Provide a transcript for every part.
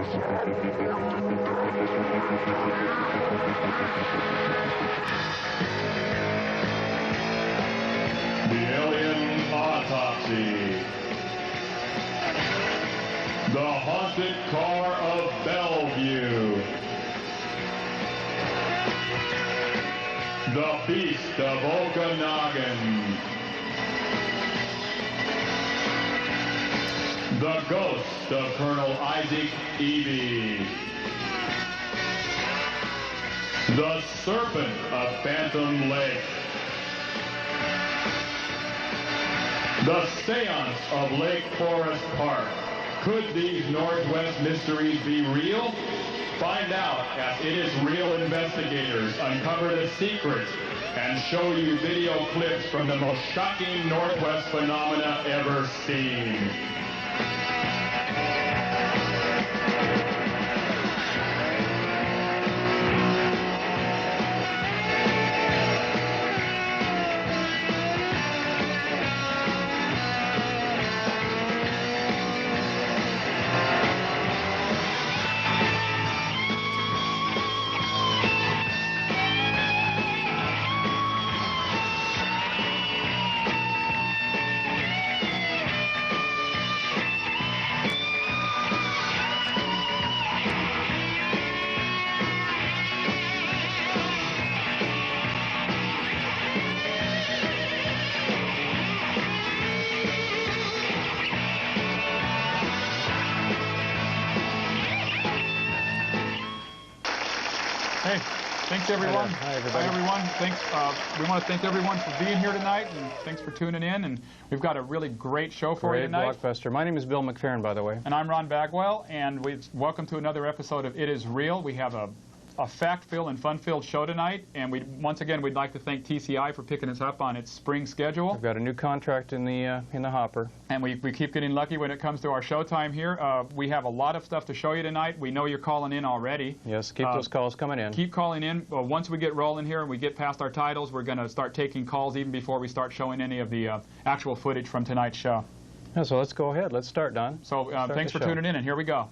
The Alien Autopsy. The Haunted Car of Bellevue. The Beast of Okanagan. The Ghost of Colonel Isaac Eby. The Serpent of Phantom Lake. The Seance of Lake Forest Park. Could these Northwest mysteries be real? Find out as It Is Real investigators uncover the secrets and show you video clips from the most shocking Northwest phenomena ever seen. Hey, thanks everyone. Hi everybody. Hi everyone. Thanks. We want to thank everyone for being here tonight, and thanks for tuning in. And we've got a really great show for you tonight. Blockbuster. My name is Bill McFerrin, by the way. And I'm Ron Bagwell, and welcome to another episode of It Is Real. We have a fact-filled and fun-filled show tonight, and once again we'd like to thank TCI for picking us up on its spring schedule. We've got a new contract in the hopper, and we keep getting lucky when it comes to our showtime here. We have a lot of stuff to show you tonight. We know you're calling in already. Yes, keep those calls coming in. Keep calling in. Once we get rolling here and we get past our titles, we're going to start taking calls even before we start showing any of the actual footage from tonight's show. Yeah, so let's go ahead. Let's start, Don. So thanks for tuning in, and here we go.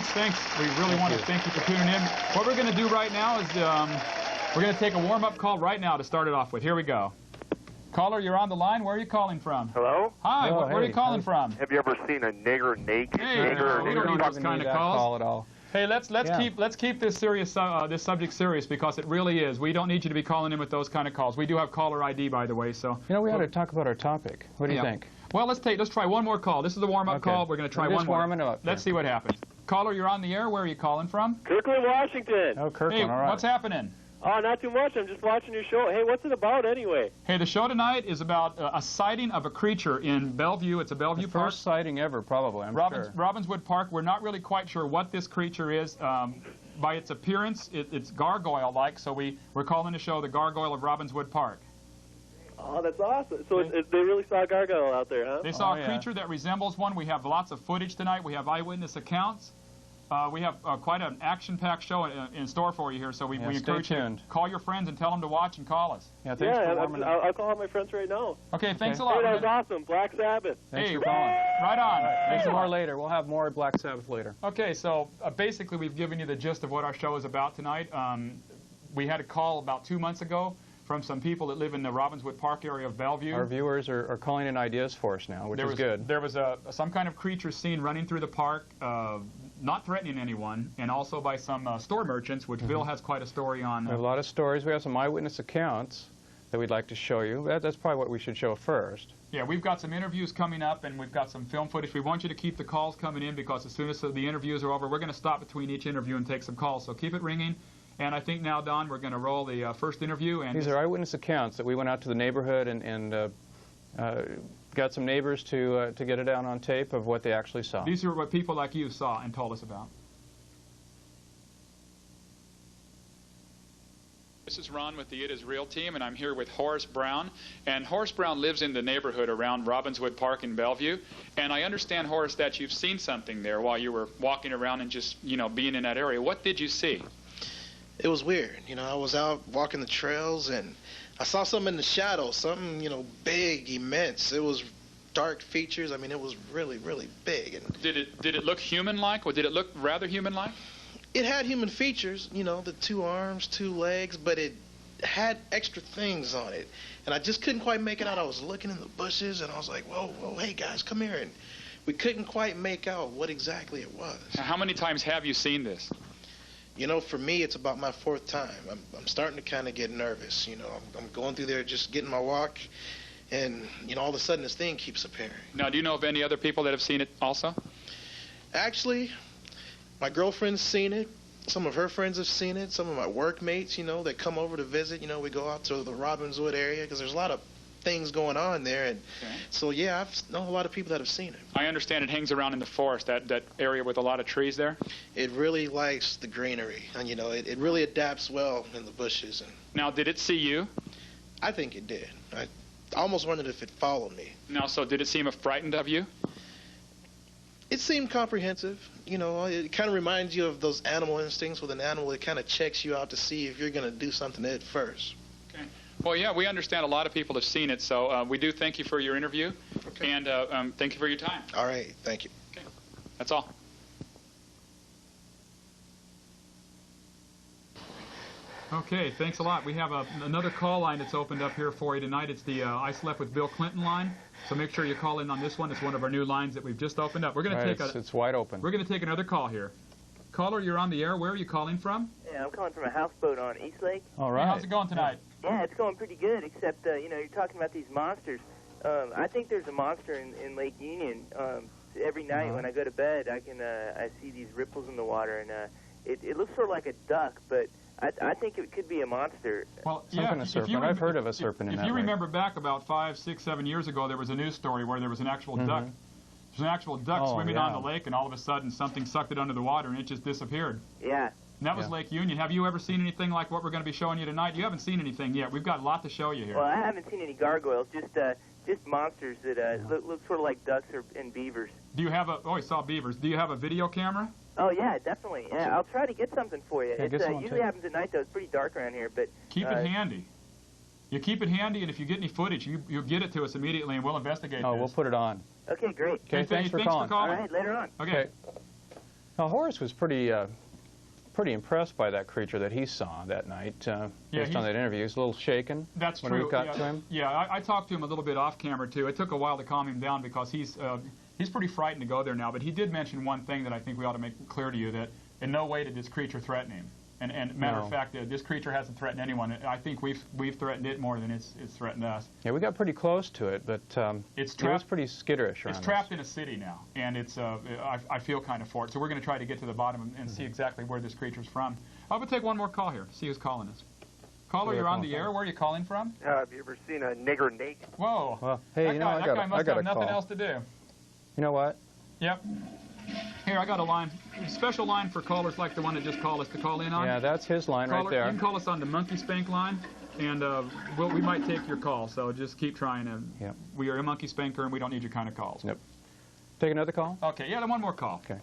Thanks. We really want to thank you for tuning in. What we're going to do right now is we're going to take a warm-up call right now to start it off with. Here we go. Caller, you're on the line. Where are you calling from? Hello? Hi, where are you calling from? Have you ever seen a nigger naked? Hey, we don't need those kind of calls. Call at all. Hey, let's keep this serious this subject serious, because it really is. We don't need you to be calling in with those kind of calls. We do have caller ID, by the way, so. You know, we ought to talk about our topic. What do you think? Well, let's try one more call. This is the warm-up call. We're going to try one more. Warming up. Let's see what happens. Caller, you're on the air. Where are you calling from? Kirkland, Washington. Oh, Kirkland, hey, all right. What's happening? Oh, not too much. I'm just watching your show. Hey, what's it about anyway? Hey, the show tonight is about a sighting of a creature in Bellevue. It's a Bellevue Park. First sighting ever, probably, I'm sure. Robinswood Park. We're not really quite sure what this creature is. by its appearance, it's gargoyle-like, so we're calling the show The Gargoyle of Robinswood Park. Oh, that's awesome. So they really saw a gargoyle out there, huh? They saw a creature that resembles one. We have lots of footage tonight. We have eyewitness accounts. We have quite an action-packed show in store for you here, so we encourage you to call your friends and tell them to watch and call us. Yeah, thanks for warming up. I'll call all my friends right now. Okay, thanks a lot. Hey, that was awesome. Black Sabbath. Thanks for calling. Right on. Thanks more later. We'll have more Black Sabbath later. Okay, so basically we've given you the gist of what our show is about tonight. We had a call about 2 months ago from some people that live in the Robinswood Park area of Bellevue. Our viewers are calling in ideas for us now, which is good. There was some kind of creature seen running through the park, not threatening anyone, and also by some store merchants, which Bill has quite a story on. We have a lot of stories. We have some eyewitness accounts that we'd like to show you. That's probably what we should show first. Yeah, we've got some interviews coming up, and we've got some film footage. We want you to keep the calls coming in, because as soon as the interviews are over, we're going to stop between each interview and take some calls. So keep it ringing. And I think now, Don, we're going to roll the first interview. And these are eyewitness accounts that we went out to the neighborhood and got some neighbors to get it down on tape of what they actually saw. These are what people like you saw and told us about. This is Ron with the It Is Real team, and I'm here with Horace Brown. And Horace Brown lives in the neighborhood around Robinswood Park in Bellevue. And I understand, Horace, that you've seen something there while you were walking around and just, being in that area. What did you see? It was weird. I was out walking the trails, and I saw something in the shadows, something, big, immense. It was dark features. I mean, it was really, really big. And did it look human-like, or did it look rather human-like? It had human features, the 2 arms, 2 legs, but it had extra things on it. And I just couldn't quite make it out. I was looking in the bushes, and I was like, whoa, hey, guys, come here. And we couldn't quite make out what exactly it was. Now, how many times have you seen this? For me, it's about my 4th time. I'm starting to kind of get nervous. I'm going through there just getting my walk, and, all of a sudden this thing keeps appearing. Now, do you know of any other people that have seen it also? Actually, my girlfriend's seen it. Some of her friends have seen it. Some of my workmates, that come over to visit. We go out to the Robinswood area because there's a lot of things going on there, and so yeah, I've known a lot of people that have seen it. I understand it hangs around in the forest, that area with a lot of trees there. It really likes the greenery, and it really adapts well in the bushes. And now, did it see you? I think it did. I almost wondered if it followed me. Now, so did it seem frightened of you? It seemed comprehensive. It kind of reminds you of those animal instincts with an animal. It kind of checks you out to see if you're going to do something to it first. Okay. Well, yeah, we understand a lot of people have seen it, so we do thank you for your interview, and thank you for your time. All right, thank you. Okay, that's all. Okay, thanks a lot. We have another call line that's opened up here for you tonight. It's the I Slept with Bill Clinton line, so make sure you call in on this one. It's one of our new lines that we've just opened up. We're going to take it's wide open. We're going to take another call here. Caller, you're on the air. Where are you calling from? Yeah, I'm calling from a houseboat on East Lake. All right. Hey, how's it going tonight? Yeah, it's going pretty good, except, you're talking about these monsters. I think there's a monster in Lake Union. Every night when I go to bed, I see these ripples in the water, and it looks sort of like a duck, but I think it could be a monster. Well, some kind of serpent. I've heard of a serpent in that If you lake. remember back about 5, 6, 7 years ago, there was a news story where there was an actual duck. There's an actual duck swimming on the lake, and all of a sudden something sucked it under the water, and it just disappeared. Yeah. And that was Lake Union. Have you ever seen anything like what we're going to be showing you tonight? You haven't seen anything yet. We've got a lot to show you here. Well, I haven't seen any gargoyles, just monsters that look sort of like ducks and beavers. Do you have a... Oh, I saw beavers. Do you have a video camera? Oh, yeah, definitely. Yeah, I'll try to get something for you. Yeah, It usually happens at night, though. It's pretty dark around here, but... Keep it handy. You keep it handy, and if you get any footage, you get it to us immediately, and we'll investigate this. We'll put it on. Okay, great. Okay, thanks for calling. All right, later on. Okay. Now, Horace was pretty impressed by that creature that he saw that night, based on that interview. He was a little shaken. That's when true. we got to him. Yeah, I talked to him a little bit off camera, too. It took a while to calm him down because he's pretty frightened to go there now, but he did mention one thing that I think we ought to make clear to you, that in no way did this creature threaten him. And matter of fact, this creature hasn't threatened anyone. I think we've threatened it more than it's threatened us. Yeah, we got pretty close to it, but it was pretty skitterish around It's trapped in a city now, and it's I feel kind of for it. So we're going to try to get to the bottom and see exactly where this creature's from. I'm going to take one more call here, see who's calling us. Caller, you're on the air. Where are you calling from? Have you ever seen a nigger naked? Whoa. Well, hey, that guy must have nothing else to do. You know what? Yep. Here, I got a line. special line for callers like the one that just called us to call in on. Yeah, that's his line right there. You can call us on the Monkey Spank line, and we might take your call. So just keep trying. Yep. We are a Monkey Spanker, and we don't need your kind of calls. Yep. Take another call? Okay, yeah, one more call. Okay.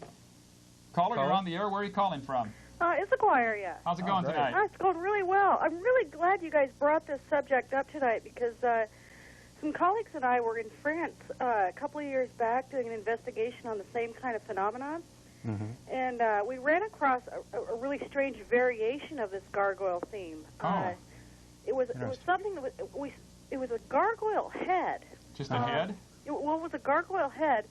Caller, you're on the air. Where are you calling from? Issaquah area. How's it going tonight? It's going really well. I'm really glad you guys brought this subject up tonight because some colleagues and I were in France a couple of years back doing an investigation on the same kind of phenomenon. Mm-hmm. And we ran across a really strange variation of this gargoyle theme. It was something that it was a gargoyle head. Just a head? It was a gargoyle head.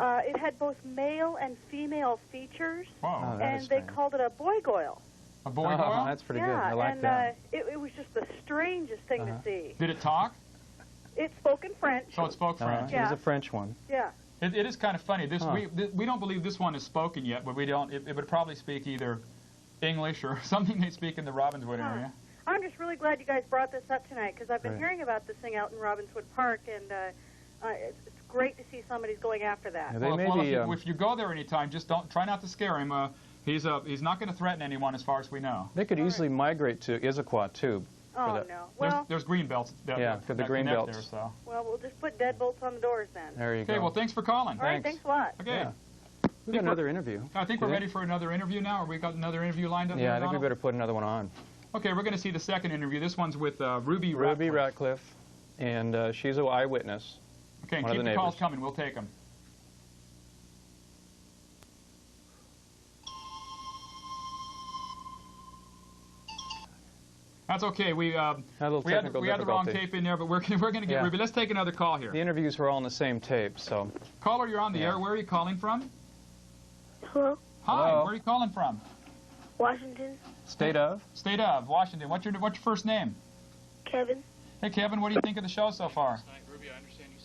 It had both male and female features, and they called it a boy-goyle. A boy-goyle? That's pretty good. I like that. It was just the strangest thing to see. Did it talk? It spoke in French. So it spoke French. It was a French one. Yeah. It is kind of funny. We don't believe this one is spoken yet, but we don't. It would probably speak either English or something they speak in the Robinswood area. I'm just really glad you guys brought this up tonight because I've been hearing about this thing out in Robinswood Park, and it's great to see somebody's going after that. Yeah, if you go there anytime, just try not to scare him. He's not going to threaten anyone, as far as we know. They could easily migrate to Issaquah too. Oh no! Well, there's green belts. For the green belts. There, so. Well, we'll just put deadbolts on the doors then. There you go. Okay. Well, thanks for calling. All right. Thanks a lot. Okay. Yeah. We've got another interview. I think we're ready for another interview now. Or we got another interview lined up? Yeah, I think we better put another one on. Okay, we're going to see the second interview. This one's with Ruby Ratcliffe, and she's an eyewitness. Okay, and keep the calls coming. We'll take them. That's okay. We had the wrong tape in there, but we're going to get Ruby. Let's take another call here. The interviews were all on the same tape, so. Caller, you're on the air. Where are you calling from? Hello. Hi. Hello. Where are you calling from? Washington. State of? State of Washington. What's your first name? Kevin. Hey, Kevin. What do you think of the show so far? Ruby, I understand you.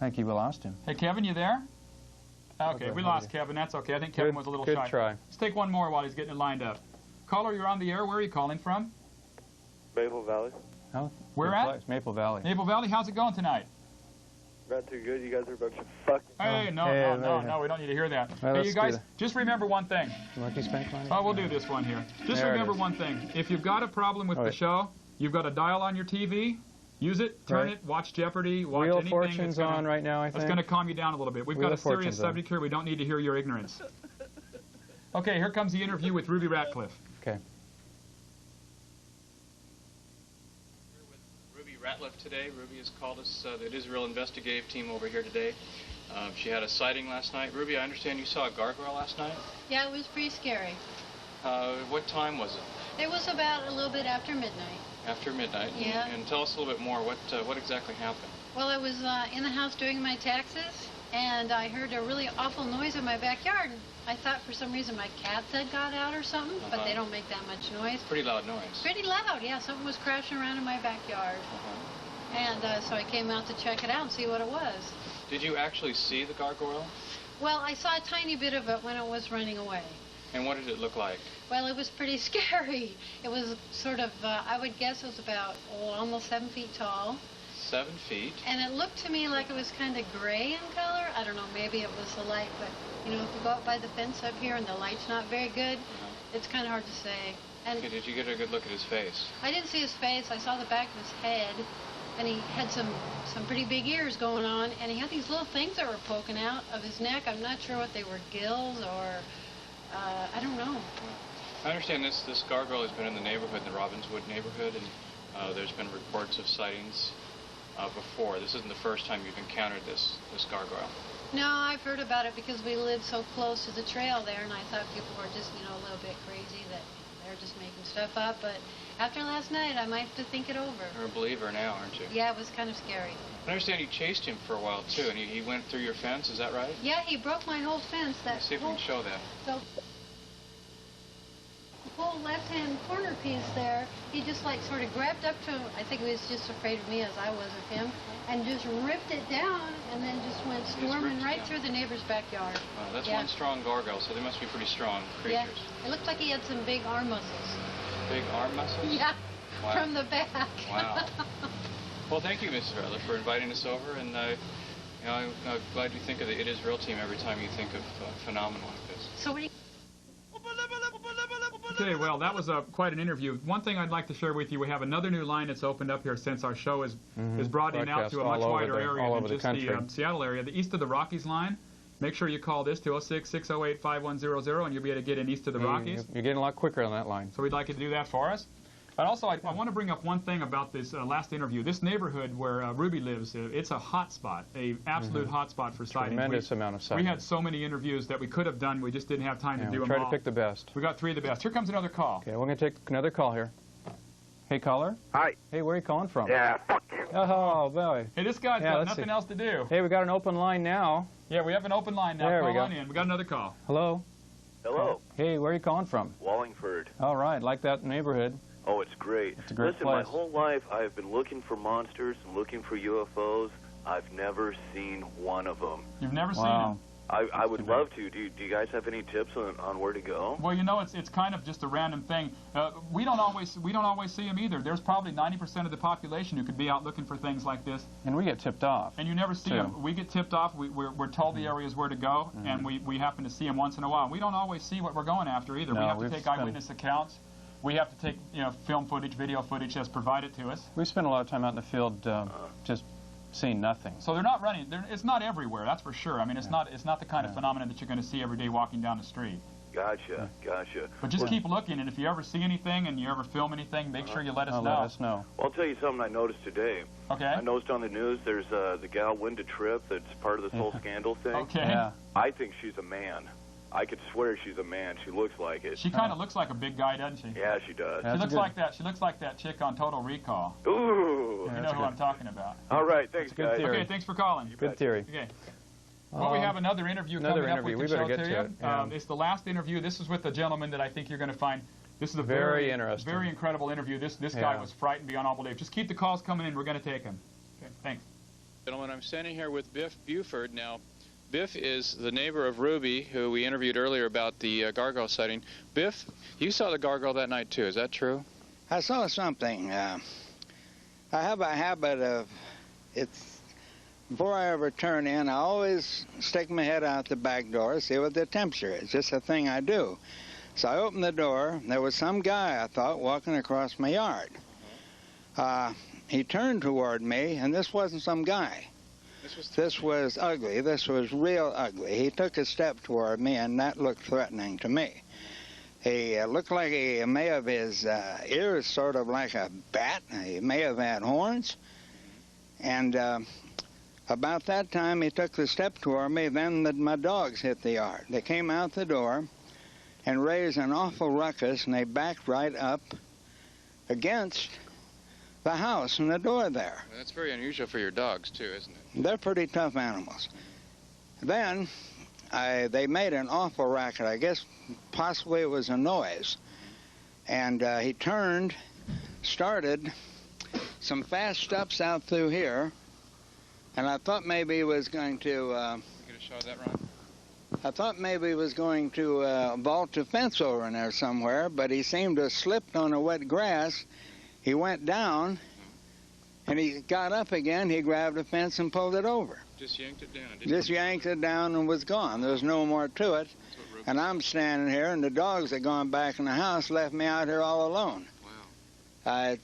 I think we lost him. Hey, Kevin, you there? Okay, we lost Kevin. That's okay. I think Kevin was a little shy. Good try. Let's take one more while he's getting it lined up. Caller, you're on the air. Where are you calling from? Maple Valley. Oh, where at? Place. Maple Valley. Maple Valley. How's it going tonight? Not too good. You guys are a bunch of fucking... Hey, no, we don't need to hear that. Well, hey, you guys, just remember one thing. Monkey Spank line? Oh, we'll do this one here. Just remember one thing. If you've got a problem with the show, you've got a dial on your TV, use it, turn it, watch Jeopardy, watch Wheel anything. Fortune's on right now, I think. That's going to calm you down a little bit. We've got a serious subject here. We don't need to hear your ignorance. Okay, here comes the interview with Ruby Ratcliffe. Okay. Ratcliffe today. Ruby has called us, the Israel investigative team over here today. She had a sighting last night. Ruby, I understand you saw a gargoyle last night? Yeah, it was pretty scary. What time was it? It was about a little bit after midnight. After midnight? Yeah. And tell us a little bit more. What exactly happened? Well, I was in the house doing my taxes, and I heard a really awful noise in my backyard. I thought for some reason my cats had got out or something, but they don't make that much noise. Pretty loud noise. Pretty loud, yeah. Something was crashing around in my backyard. And so I came out to check it out and see what it was. Did you actually see the gargoyle? Well, I saw a tiny bit of it when it was running away. And what did it look like? Well, it was pretty scary. It was sort of, I would guess it was about almost 7 feet tall. 7 feet? And it looked to me like it was kind of gray in color. I don't know, maybe it was the light, but, you know, if you go up by the fence up here and the light's not very good, it's kind of hard to say. And okay, did you get a good look at his face? I didn't see his face. I saw the back of his head, and he had some pretty big ears going on, and he had these little things that were poking out of his neck. I'm not sure what they were, gills or, I don't know. I understand this gargoyle has been in the neighborhood, the Robinswood neighborhood, and there's been reports of sightings before. This isn't the first time you've encountered this gargoyle. No, I've heard about it because we lived so close to the trail there, and I thought people were just, you know, a little bit crazy, that they're just making stuff up. But after last night, I might have to think it over. You're a believer now, aren't you? Yeah, it was kind of scary. I understand you chased him for a while, too, and he went through your fence, is that right? Yeah, he broke my whole fence. Let's see if we can show that. So, the whole left-hand corner piece there, he just like sort of grabbed up to him. I think he was just afraid of me as I was of him, and just ripped it down, and then just went storming right through the neighbor's backyard. That's one strong gargoyle, so they must be pretty strong creatures. Yeah, it looked like he had some big arm muscles. Big arm muscles? Yeah, wow. from the back. Wow. Well, thank you, Mrs. Ratcliffe, for inviting us over, and I'm glad you think of the It Is Real team every time you think of a phenomenon like this. So what do you... Okay, well, that was quite an interview. One thing I'd like to share with you, we have another new line that's opened up here since our show is broadening out to a much wider area than just the Seattle area. The East of the Rockies line, make sure you call this 206-608-5100, and you'll be able to get in East of the Rockies. You're getting a lot quicker on that line. So we'd like you to do that for us. But also, I want to bring up one thing about this last interview. This neighborhood where Ruby lives, it's a hot spot, a absolute hot spot for sightings. Tremendous amount of sightings. We had so many interviews that we could have done. We just didn't have time to do them all. We tried to pick the best. We got 3 of the best. Here comes another call. Okay, we're going to take another call here. Hey, caller. Hi. Hey, where are you calling from? Yeah, fuck you. Oh, boy. Hey, this guy's got nothing else to do. Hey, we got an open line now. Yeah, we have an open line now. There we Call go. on in. We got another call. Hello. Hello. Hey, where are you calling from? Wallingford. All right, like that neighborhood. Oh, it's great. It's a great Listen, place. my whole life I've been looking for monsters and looking for UFOs. I've never seen one of them. You've never seen them? I would love to. Do you guys have any tips on where to go? Well, you know, it's kind of just a random thing. We don't always see them either. There's probably 90% of the population who could be out looking for things like this. And we get tipped off. And you never see them. We get tipped off. We're told the areas where to go, and we happen to see them once in a while. We don't always see what we're going after either. No, we have to take eyewitness accounts. We have to take film footage, video footage that's provided to us. We spend a lot of time out in the field just seeing nothing. So they're not running. It's not everywhere, that's for sure. I mean, it's not the kind of phenomenon that you're going to see every day walking down the street. Gotcha. But just keep looking, and if you ever see anything and you ever film anything, make sure you let us know. Let us know. Well, I'll tell you something I noticed today. Okay. I noticed on the news there's the gal Linda Tripp that's part of this whole scandal thing. Okay. Yeah. I think she's a man. I could swear she's a man. She looks like it. She kind of looks like a big guy, doesn't she? Yeah, she does. She looks like that. She looks like that chick on Total Recall. Ooh. You know who I'm talking about. All right, thanks, guys. Okay, thanks for calling. Good theory. Okay. Well, we have another interview coming up. We can show get to to you. it. Yeah. It's the last interview. This is with a gentleman that I think you're going to find. This is a very interesting, very incredible interview. This guy was frightened beyond all belief. Just keep the calls coming in. We're going to take them. Okay, thanks. Gentlemen, I'm standing here with Biff Buford. Now, Biff is the neighbor of Ruby, who we interviewed earlier about the Gargoyle sighting. Biff, you saw the Gargoyle that night, too. Is that true? I saw something. I have a habit of, before I ever turn in, I always stick my head out the back door, see what the temperature is. Just a thing I do. So I opened the door, and there was some guy, I thought, walking across my yard. He turned toward me, and this wasn't some guy. This was ugly. This was real ugly. He took a step toward me, and that looked threatening to me. He looked like he may have his ears sort of like a bat. He may have had horns. And about that time, he took the step toward me. Then my dogs hit the yard. They came out the door and raised an awful ruckus, and they backed right up against the house and the door there. Well, that's very unusual for your dogs, too, isn't it? They're pretty tough animals. Then they made an awful racket. I guess possibly it was a noise. And he turned, started some fast steps out through here, and I thought maybe he was going to... You get a shot of that, Ron? I thought maybe he was going to vault the fence over in there somewhere, but he seemed to have slipped on the wet grass. He went down, and he got up again. He grabbed the fence and pulled it over. Just yanked it down. Just yanked it down and was gone. There was no more to it. And I'm standing here, and the dogs had gone back in the house, left me out here all alone. Wow.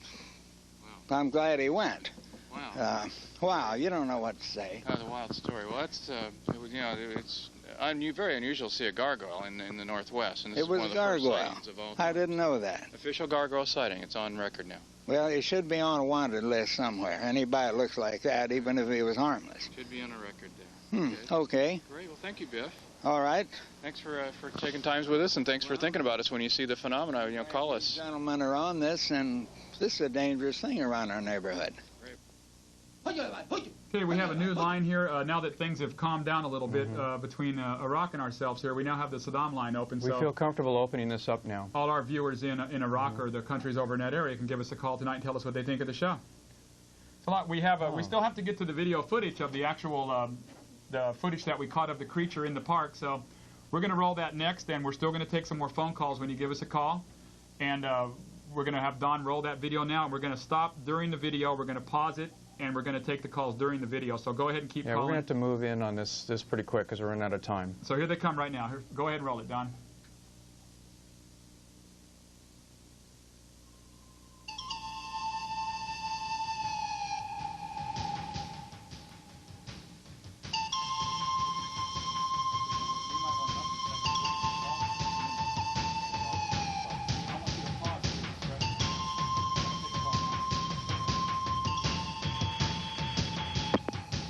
I'm glad he went. Wow. Wow, you don't know what to say. That was a wild story. Well, that's, it's very unusual to see a gargoyle in the Northwest. And this It was is one a of the first gargoyle. sightings of all time. I didn't know that. Official gargoyle sighting. It's on record now. Well, he should be on a wanted list somewhere. Anybody that looks like that, even if he was harmless. Should be on a record there. Okay. Great. Well, thank you, Biff. All right. Thanks for taking times with us, and thanks for thinking about us when you see the phenomena. Call us. Gentlemen are on this, and this is a dangerous thing around our neighborhood. Okay, we have a new line here. Now that things have calmed down a little bit between Iraq and ourselves here, we now have the Saddam line open. We feel comfortable opening this up now. All our viewers in Iraq or the countries over in that area can give us a call tonight and tell us what they think of the show. So we still have to get to the video footage of the actual the footage that we caught of the creature in the park. So we're going to roll that next, and we're still going to take some more phone calls when you give us a call. And we're going to have Don roll that video now, and we're going to stop during the video. We're going to pause it and we're going to take the calls during the video. So go ahead and keep calling. Yeah, we're going to have to move in on this pretty quick because we're running out of time. So here they come right now. Here, go ahead and roll it, Don.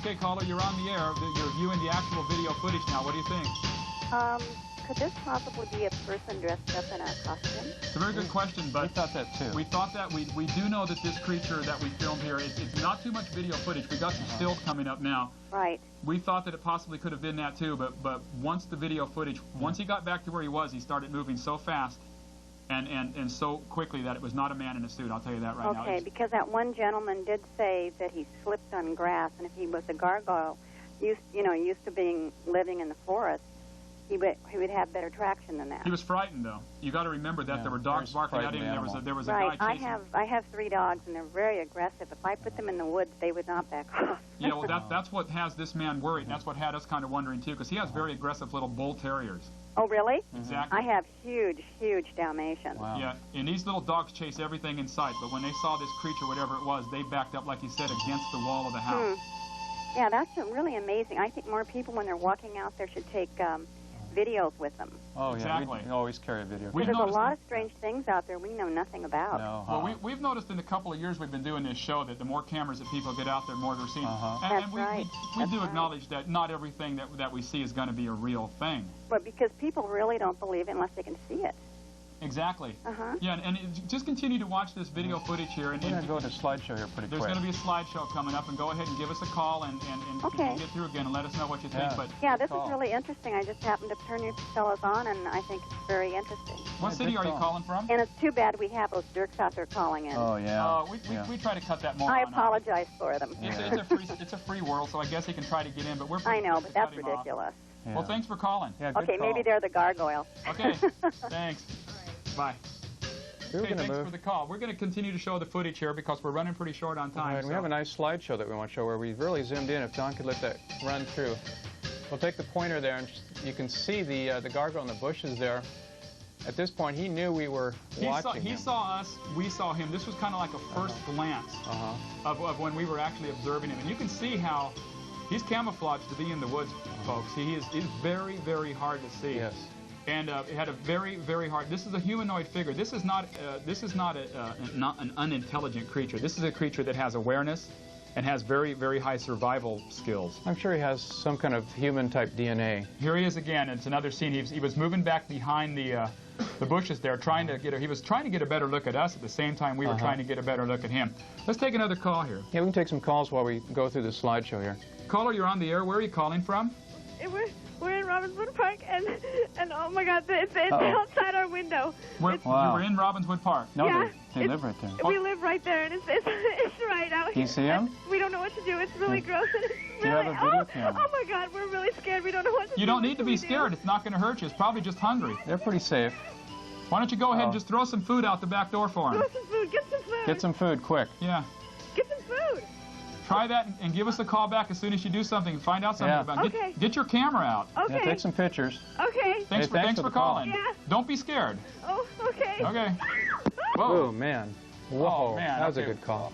Okay, caller, you're on the air. You're viewing the actual video footage now. What do you think? Could this possibly be a person dressed up in a costume? It's a very good question, but we thought that too. We thought that. We do know that this creature that we filmed here, it's not too much video footage. We got some stills coming up now. Right. We thought that it possibly could have been that too, but once the video footage, once he got back to where he was, he started moving so fast and so quickly that it was not a man in a suit. I'll tell you that right now. Okay, because that one gentleman did say that he slipped on grass, and if he was a gargoyle, used to living in the forest, he would have better traction than that. He was frightened, though. You got to remember that there were dogs barking at him. And there was a right. guy chasing. I have 3 dogs, and they're very aggressive. If I put them in the woods, they would not back off. Yeah, well, that's what has this man worried, and that's what had us kind of wondering too, because he has very aggressive little bull terriers. Oh, really? Exactly. I have huge Dalmatians. Wow. Yeah, and these little dogs chase everything in sight, but when they saw this creature, whatever it was, they backed up, like you said, against the wall of the house. Yeah, that's really amazing. I think more people, when they're walking out there, should take videos with them. Oh, yeah, exactly. we always carry a video. There's a lot of strange things out there we know nothing about. No, well, we've noticed in the couple of years we've been doing this show that the more cameras that people get out there, the more they're seeing. And we do acknowledge that not everything that we see is going to be a real thing. But because people really don't believe it unless they can see it. Exactly. Yeah, and just continue to watch this video footage here. And we're going to go to a slideshow here pretty quick. There's going to be a slideshow coming up, and go ahead and give us a call and get through again and let us know what you think. But yeah, this is really interesting. I just happened to turn you fellows on, and I think it's very interesting. What city are you calling from? And it's too bad we have those jerks out there calling in. Oh, yeah. We try to cut that more. I apologize for them. It's a free world, so I guess he can try to get in, but we're I know, but that's ridiculous. Yeah. Well, thanks for calling. Yeah, okay, maybe they're the gargoyle. Okay, thanks. Bye. Okay, thanks for the call. We're going to continue to show the footage here because we're running pretty short on time. Right, so. We have a nice slideshow that we want to show where we've really zoomed in. If Don could let that run through. We'll take the pointer there, and you can see the gargoyle in the bushes there. At this point, he knew we were watching him. He saw us, we saw him. This was kind of like a first glance of when we were actually observing him. And you can see how he's camouflaged to be in the woods, folks. He's very, very hard to see. Yes. And it had a very, very hard. This is a humanoid figure. This is not an unintelligent creature. This is a creature that has awareness and has very, very high survival skills. I'm sure he has some kind of human-type DNA. Here he is again. It's another scene. He was moving back behind the bushes there, trying to get. He was trying to get a better look at us at the same time we were trying to get a better look at him. Let's take another call here. Yeah, we can take some calls while we go through the slideshow here. Caller, you're on the air. Where are you calling from? We're in Robinswood Park, and oh my God, it's outside our window. You were in Robinswood Park? No, yeah, they live right there. We live right there, and it's right out here. Do you see him? We don't know what to do. It's really gross, and it's really... Do you have a video camera? Oh my God, we're really scared. We don't know what to do. You don't need to be scared. It's not going to hurt you. It's probably just hungry. They're pretty safe. Why don't you go ahead and just throw some food out the back door for him? Throw some food. Get some food. Get some food, quick. Yeah. Get some food. Try that and give us a call back as soon as you do something and find out something about it. Okay. Get your camera out. Okay. Yeah, take some pictures. Okay. Thanks for calling. Yeah. Don't be scared. Oh, okay. Okay. Whoa. Oh, man. Whoa. Oh, man. That was a good call.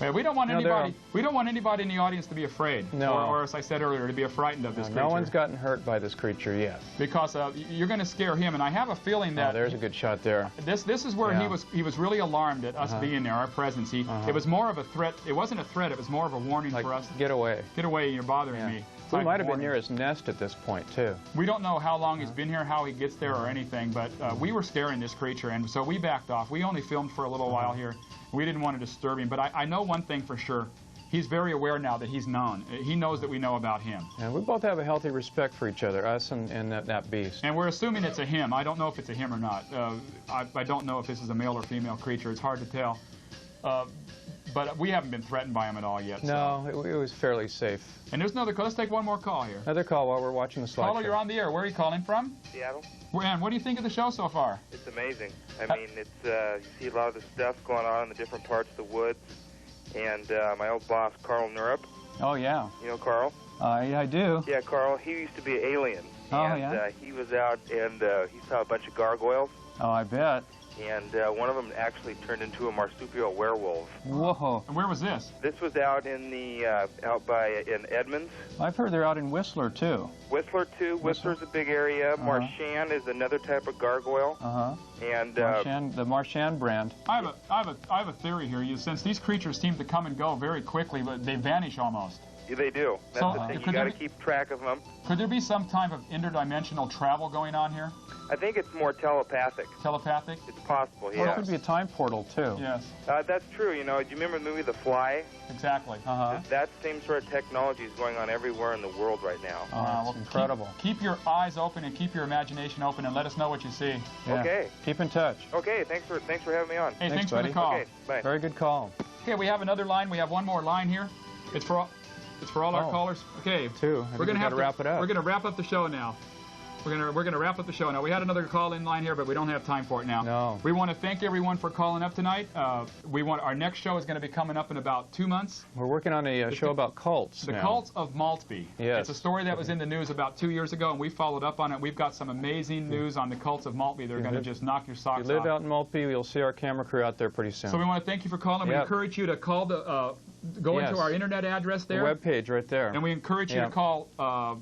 Yeah, we don't want anybody. We don't want anybody in the audience to be afraid. No. Or as I said earlier, to be frightened of this creature. No one's gotten hurt by this creature yet. Because you're going to scare him, and I have a feeling that. Oh, there's a good shot there. This is where he was really alarmed at us being there, our presence. It was more of a threat. It wasn't a threat. It was more of a warning for us. Get away. Get away! You're bothering me. We might have been near his nest at this point too. We don't know how long he's been here, how he gets there, or anything. But we were scaring this creature, and so we backed off. We only filmed for a little while here. We didn't want to disturb him, but I know one thing for sure. He's very aware now that he's known. He knows that we know about him. And we both have a healthy respect for each other, us and that beast. And we're assuming it's a him. I don't know if it's a him or not. I don't know if this is a male or female creature. It's hard to tell. But we haven't been threatened by him at all yet. No, it was fairly safe. And there's another call. Let's take one more call here. Another call while we're watching the slideshow. Caller, you're on the air. Where are you calling from? Seattle. And what do you think of the show so far? It's amazing. I mean, it's you see a lot of the stuff going on in the different parts of the woods, and my old boss, Carl Nurup. Oh, yeah. You know Carl? Yeah, I do. Yeah, Carl. He used to be an alien. Oh, and, yeah? he was out, and he saw a bunch of gargoyles. Oh, I bet. And one of them actually turned into a marsupial werewolf. Whoa. And where was this? This was out in the in Edmonds. I've heard they're out in Whistler, too. Whistler, too. Whistler's a big area. Marchand is another type of gargoyle. And the Marchand brand. I have a theory here. Since these creatures seem to come and go very quickly, but they vanish almost. Yeah, they do. That's the thing. You got to keep track of them. Could there be some type of interdimensional travel going on here? I think it's more telepathic. Telepathic? It's possible, yeah. Well, it could be a time portal, too. Yes. That's true. You know, do you remember the movie The Fly? Exactly. That same sort of technology is going on everywhere in the world right now. Well, incredible. Keep your eyes open and keep your imagination open and let us know what you see. Yeah. Okay. Keep in touch. Okay, thanks for having me on. Hey, thanks buddy. for the call. Okay, bye. Very good call. Okay, we have another line. We have one more line here. It's for all our callers. Okay. We're going to wrap it up. We're going to wrap up the show now. We're gonna wrap up the show now. We had another call-in line here, but we don't have time for it now. No. We want to thank everyone for calling up tonight. Our next show is going to be coming up in about 2 months. We're working on a show about cults. The cults of Maltby. Yes. It's a story that was in the news about 2 years ago, and we followed up on it. We've got some amazing news on the cults of Maltby. They're going to just knock your socks off. If you live out in Maltby, you'll see our camera crew out there pretty soon. So we want to thank you for calling. We encourage you to call go into our internet address there. The web page right there. And we encourage you to call our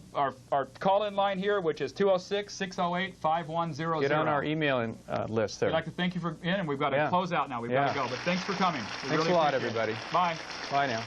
call-in line here, which is 206-608-5100. Get on our email list there. We'd like to thank you for and we've got to close out now. We've got to go. But thanks for coming. Thanks a lot, everybody. Bye. Bye now.